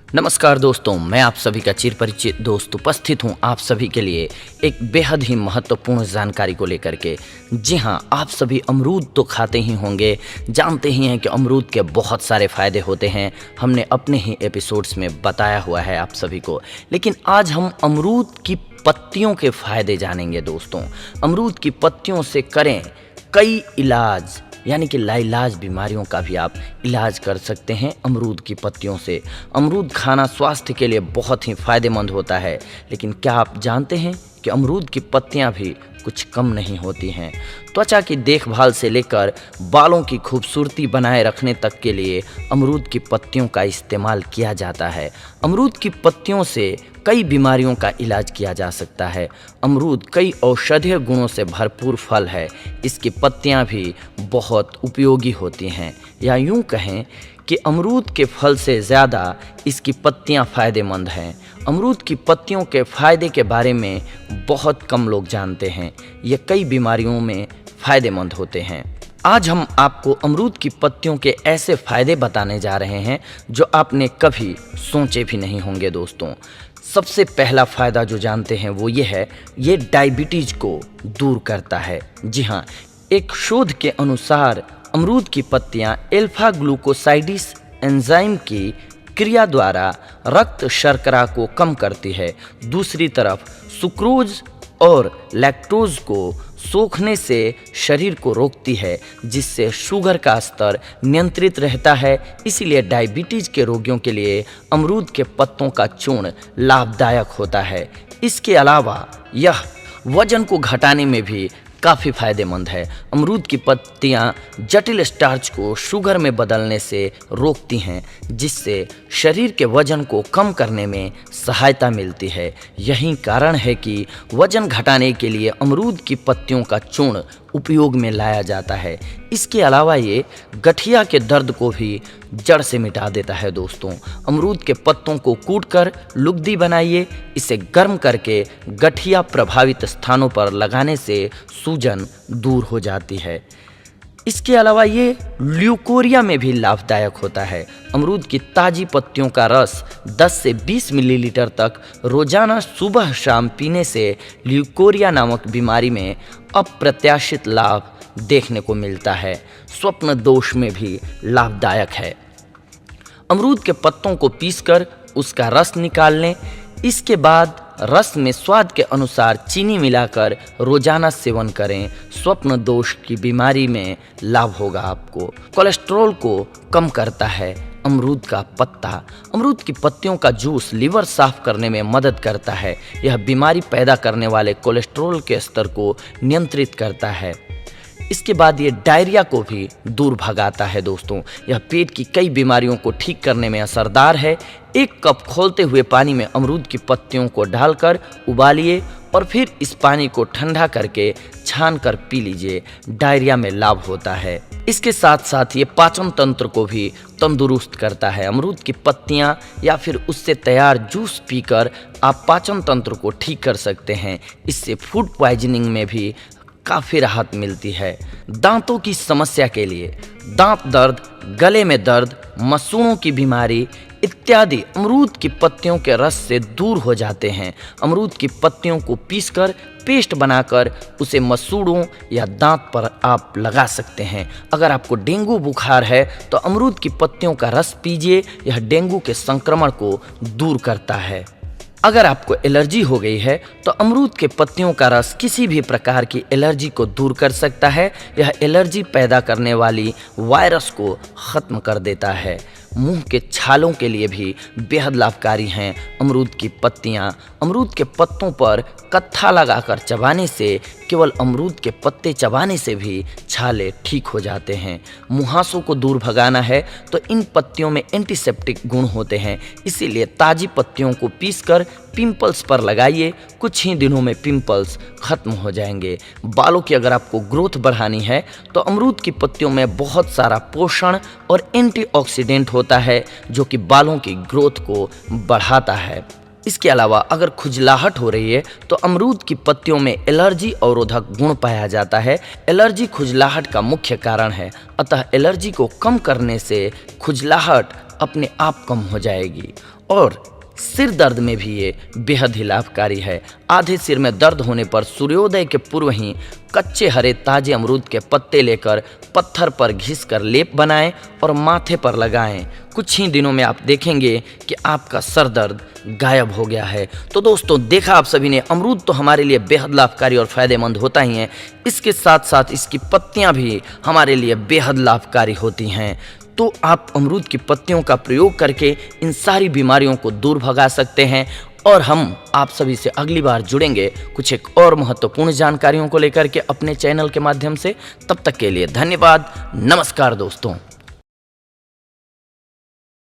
नमस्कार दोस्तों, मैं आप सभी का चिर परिचित दोस्त उपस्थित हूं आप सभी के लिए एक बेहद ही महत्वपूर्ण जानकारी को लेकर के। जी हां, आप सभी अमरूद तो खाते ही होंगे, जानते ही हैं कि अमरूद के बहुत सारे फ़ायदे होते हैं। हमने अपने ही एपिसोड्स में बताया हुआ है आप सभी को। लेकिन आज हम अमरूद की पत्तियों के फ़ायदे जानेंगे दोस्तों। अमरूद की पत्तियों से करें कई इलाज, यानी कि लाइलाज बीमारियों का भी आप इलाज कर सकते हैं अमरूद की पत्तियों से। अमरूद खाना स्वास्थ्य के लिए बहुत ही फ़ायदेमंद होता है, लेकिन क्या आप जानते हैं कि अमरूद की पत्तियां भी कुछ कम नहीं होती हैं। त्वचा की देखभाल से लेकर बालों की खूबसूरती बनाए रखने तक के लिए अमरूद की पत्तियों का इस्तेमाल किया जाता है। अमरूद की पत्तियों से कई बीमारियों का इलाज किया जा सकता है। अमरूद कई औषधीय गुणों से भरपूर फल है। इसकी पत्तियां भी बहुत उपयोगी होती हैं, या यूं कहें कि अमरूद के फल से ज़्यादा इसकी पत्तियां फ़ायदेमंद हैं। अमरूद की पत्तियों के फ़ायदे के बारे में बहुत कम लोग जानते हैं। ये कई बीमारियों में फ़ायदेमंद होते हैं। आज हम आपको अमरूद की पत्तियों के ऐसे फ़ायदे बताने जा रहे हैं जो आपने कभी सोचे भी नहीं होंगे दोस्तों। सबसे पहला फ़ायदा जो जानते हैं वो ये है, ये डायबिटीज़ को दूर करता है। जी हाँ, एक शोध के अनुसार अमरूद की पत्तियां अल्फा ग्लूकोसाइडिस एंजाइम की क्रिया द्वारा रक्त शर्करा को कम करती है। दूसरी तरफ सुक्रोज और लैक्टोज को सोखने से शरीर को रोकती है, जिससे शुगर का स्तर नियंत्रित रहता है। इसीलिए डायबिटीज़ के रोगियों के लिए अमरूद के पत्तों का चूर्ण लाभदायक होता है। इसके अलावा यह वजन को घटाने में भी काफ़ी फ़ायदेमंद है। अमरूद की पत्तियां जटिल स्टार्च को शुगर में बदलने से रोकती हैं, जिससे शरीर के वजन को कम करने में सहायता मिलती है। यही कारण है कि वजन घटाने के लिए अमरूद की पत्तियों का चूर्ण उपयोग में लाया जाता है। इसके अलावा ये गठिया के दर्द को भी जड़ से मिटा देता है दोस्तों। अमरूद के पत्तों को कूटकर लुगदी बनाइए। इसे गर्म करके गठिया प्रभावित स्थानों पर लगाने से सूजन दूर हो जाती है। इसके अलावा ये ल्यूकोरिया में भी लाभदायक होता है। अमरूद की ताज़ी पत्तियों का रस 10 से 20 मिलीलीटर तक रोजाना सुबह शाम पीने से ल्यूकोरिया नामक बीमारी में अप्रत्याशित लाभ देखने को मिलता है। स्वप्न दोष में भी लाभदायक है। अमरूद के पत्तों को पीसकर उसका रस निकाल लें। इसके बाद रस में स्वाद के अनुसार चीनी मिलाकर रोजाना सेवन करें। स्वप्न दोष की बीमारी में लाभ होगा आपको। कोलेस्ट्रॉल को कम करता है अमरूद का पत्ता। अमरूद की पत्तियों का जूस लीवर साफ करने में मदद करता है। यह बीमारी पैदा करने वाले कोलेस्ट्रॉल के स्तर को नियंत्रित करता है। इसके बाद ये डायरिया को भी दूर भगाता है दोस्तों। यह पेट की कई बीमारियों को ठीक करने में असरदार है। 1 कप खौलते हुए पानी में अमरूद की पत्तियों को डालकर उबालिए और फिर इस पानी को ठंडा करके छान कर पी लीजिए। डायरिया में लाभ होता है। इसके साथ साथ ये पाचन तंत्र को भी तंदुरुस्त करता है। अमरूद की पत्तियां या फिर उससे तैयार जूस पीकर आप पाचन तंत्र को ठीक कर सकते हैं। इससे फूड पॉइजनिंग में भी काफ़ी राहत मिलती है। दांतों की समस्या के लिए दांत दर्द, गले में दर्द, मसूड़ों की बीमारी इत्यादि अमरूद की पत्तियों के रस से दूर हो जाते हैं। अमरूद की पत्तियों को पीसकर पेस्ट बनाकर उसे मसूड़ों या दांत पर आप लगा सकते हैं। अगर आपको डेंगू बुखार है तो अमरूद की पत्तियों का रस पीजिए। यह डेंगू के संक्रमण को दूर करता है। अगर आपको एलर्जी हो गई है तो अमरूद के पत्तियों का रस किसी भी प्रकार की एलर्जी को दूर कर सकता है। यह एलर्जी पैदा करने वाली वायरस को ख़त्म कर देता है। मुंह के छालों के लिए भी बेहद लाभकारी हैं अमरूद की पत्तियां। अमरूद के पत्तों पर कत्था लगाकर चबाने से, केवल अमरूद के पत्ते चबाने से भी छाले ठीक हो जाते हैं। मुहासों को दूर भगाना है तो इन पत्तियों में एंटीसेप्टिक गुण होते हैं। इसीलिए ताज़ी पत्तियों को पीसकर पिंपल्स पर लगाइए। कुछ ही दिनों में पिंपल्स खत्म हो जाएंगे। बालों की अगर आपको ग्रोथ बढ़ानी है तो अमरूद की पत्तियों में बहुत सारा पोषण और एंटीऑक्सीडेंट होता है, जो कि बालों की ग्रोथ को बढ़ाता है। इसके अलावा अगर खुजलाहट हो रही है तो अमरूद की पत्तियों में एलर्जी अवरोधक गुण पाया जाता है। एलर्जी खुजलाहट का मुख्य कारण है, अतः एलर्जी को कम करने से खुजलाहट अपने आप कम हो जाएगी। और सिर दर्द में भी ये बेहद ही लाभकारी है। आधे सिर में दर्द होने पर सूर्योदय के पूर्व ही कच्चे हरे ताजे अमरूद के पत्ते लेकर पत्थर पर घिसकर लेप बनाएं और माथे पर लगाएं। कुछ ही दिनों में आप देखेंगे कि आपका सर दर्द गायब हो गया है। तो दोस्तों, देखा आप सभी ने, अमरूद तो हमारे लिए बेहद लाभकारी और फायदेमंद होता ही है, इसके साथ साथ इसकी पत्तियां भी हमारे लिए बेहद लाभकारी होती हैं। तो आप अमरूद की पत्तियों का प्रयोग करके इन सारी बीमारियों को दूर भगा सकते हैं। और हम आप सभी से अगली बार जुड़ेंगे कुछ एक और महत्वपूर्ण जानकारियों को लेकर के अपने चैनल के माध्यम से। तब तक के लिए धन्यवाद। नमस्कार दोस्तों।